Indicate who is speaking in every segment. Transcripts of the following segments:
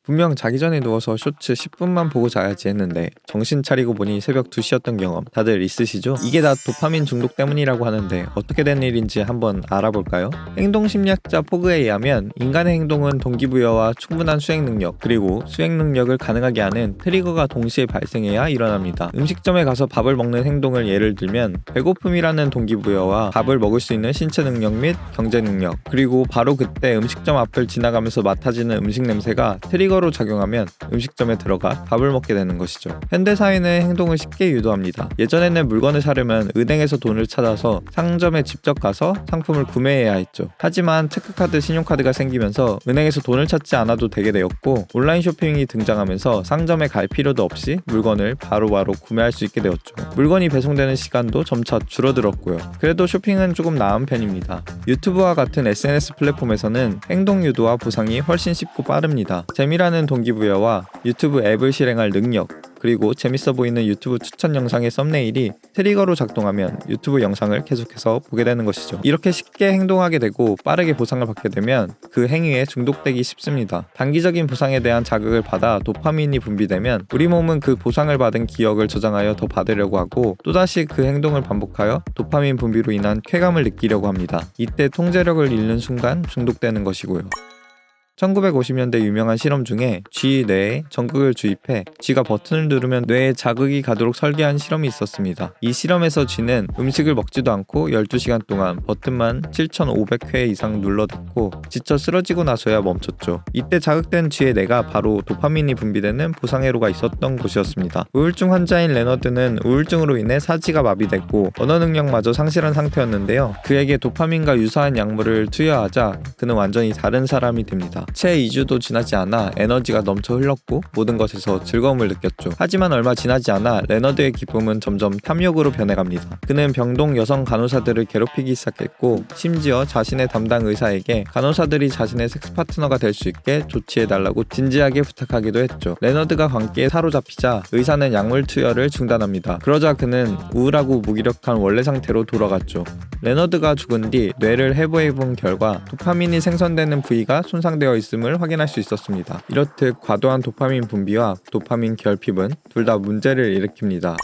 Speaker 1: 분명 자기 전에 누워서 쇼츠 10분만 보고 자야지 했는데 정신 차리고 보니 새벽 2시였던 경험 다들 있으시죠? 이게 다 도파민 중독 때문이라고 하는데 어떻게 된 일인지 한번 알아볼까요? 행동심리학자 포그에 의하면 인간의 행동은 동기부여와 충분한 수행 능력 그리고 수행 능력을 가능하게 하는 트리거가 동시에 발생해야 일어납니다. 음식점에 가서 밥을 먹는 행동을 예를 들면 배고픔이라는 동기부여와 밥을 먹을 수 있는 신체 능력 및 경제 능력 그리고 바로 그때 음식점 앞을 지나가면서 맡아지는 음식 냄새가 트리거로 작용하면 음식점에 들어가 밥을 먹게 되는 것이죠. 현대사회는 행동을 쉽게 유도합니다. 예전에는 물건을 사려면 은행에서 돈을 찾아서 상점에 직접 가서 상품을 구매해야 했죠. 하지만 체크카드, 신용카드가 생기면서 은행에서 돈을 찾지 않아도 되게 되었고 온라인 쇼핑이 등장하면서 상점에 갈 필요도 없이 물건을 바로바로 구매할 수 있게 되었죠. 물건이 배송되는 시간도 점차 줄어들었고요. 그래도 쇼핑은 조금 나은 편입니다. 유튜브와 같은 SNS 플랫폼에서는 행동 유도와 보상이 훨씬 쉽고 빠릅니다. 재미라는 동기부여와 유튜브 앱을 실행할 능력 그리고 재밌어 보이는 유튜브 추천 영상의 썸네일이 트리거로 작동하면 유튜브 영상을 계속해서 보게 되는 것이죠. 이렇게 쉽게 행동하게 되고 빠르게 보상을 받게 되면 그 행위에 중독되기 쉽습니다. 단기적인 보상에 대한 자극을 받아 도파민이 분비되면 우리 몸은 그 보상을 받은 기억을 저장하여 더 받으려고 하고 또다시 그 행동을 반복하여 도파민 분비로 인한 쾌감을 느끼려고 합니다. 이때 통제력을 잃는 순간 중독되는 것이고요. 1950년대 유명한 실험 중에 쥐 뇌에 전극을 주입해 쥐가 버튼을 누르면 뇌에 자극이 가도록 설계한 실험이 있었습니다. 이 실험에서 쥐는 음식을 먹지도 않고 12시간 동안 버튼만 7,500회 이상 눌러댔고 지쳐 쓰러지고 나서야 멈췄죠. 이때 자극된 쥐의 뇌가 바로 도파민이 분비되는 보상회로가 있었던 곳이었습니다. 우울증 환자인 레너드는 우울증으로 인해 사지가 마비됐고 언어 능력마저 상실한 상태였는데요. 그에게 도파민과 유사한 약물을 투여하자 그는 완전히 다른 사람이 됩니다. 채 2주도 지나지 않아 에너지가 넘쳐 흘렀고 모든 것에서 즐거움을 느꼈죠. 하지만 얼마 지나지 않아 레너드의 기쁨은 점점 탐욕으로 변해갑니다. 그는 병동 여성 간호사들을 괴롭히기 시작했고 심지어 자신의 담당 의사에게 간호사들이 자신의 섹스 파트너가 될 수 있게 조치해달라고 진지하게 부탁하기도 했죠. 레너드가 광기에 사로잡히자 의사는 약물 투여를 중단합니다. 그러자 그는 우울하고 무기력한 원래 상태로 돌아갔죠. 레너드가 죽은 뒤 뇌를 해부해본 결과 도파민이 생성되는 부위가 손상되어 있음을 확인할 수 있었습니다. 이렇듯 과도한 도파민 분비와 도파민 결핍은 둘 다 문제를 일으킵니다.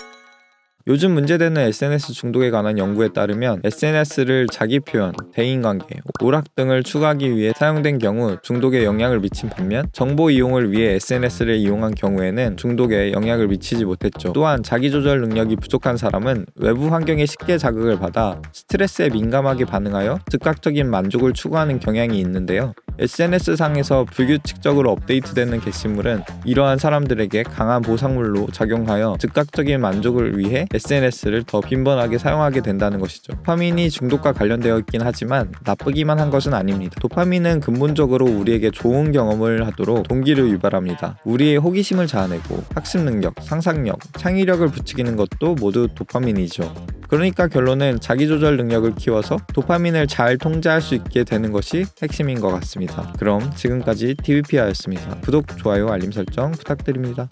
Speaker 1: 요즘 문제되는 SNS 중독에 관한 연구에 따르면 SNS를 자기 표현, 대인관계, 오락 등을 추구하기 위해 사용된 경우 중독에 영향을 미친 반면 정보 이용을 위해 SNS를 이용한 경우에는 중독에 영향을 미치지 못했죠. 또한 자기조절 능력이 부족한 사람은 외부 환경에 쉽게 자극을 받아 스트레스에 민감하게 반응하여 즉각적인 만족을 추구하는 경향이 있는데요. SNS상에서 불규칙적으로 업데이트되는 게시물은 이러한 사람들에게 강한 보상물로 작용하여 즉각적인 만족을 위해 SNS를 더 빈번하게 사용하게 된다는 것이죠. 도파민이 중독과 관련되어 있긴 하지만 나쁘기만 한 것은 아닙니다. 도파민은 근본적으로 우리에게 좋은 경험을 하도록 동기를 유발합니다. 우리의 호기심을 자아내고 학습 능력, 상상력, 창의력을 부추기는 것도 모두 도파민이죠. 그러니까 결론은 자기조절 능력을 키워서 도파민을 잘 통제할 수 있게 되는 것이 핵심인 것 같습니다. 그럼 지금까지 TVPR였습니다. 구독, 좋아요, 알림 설정 부탁드립니다.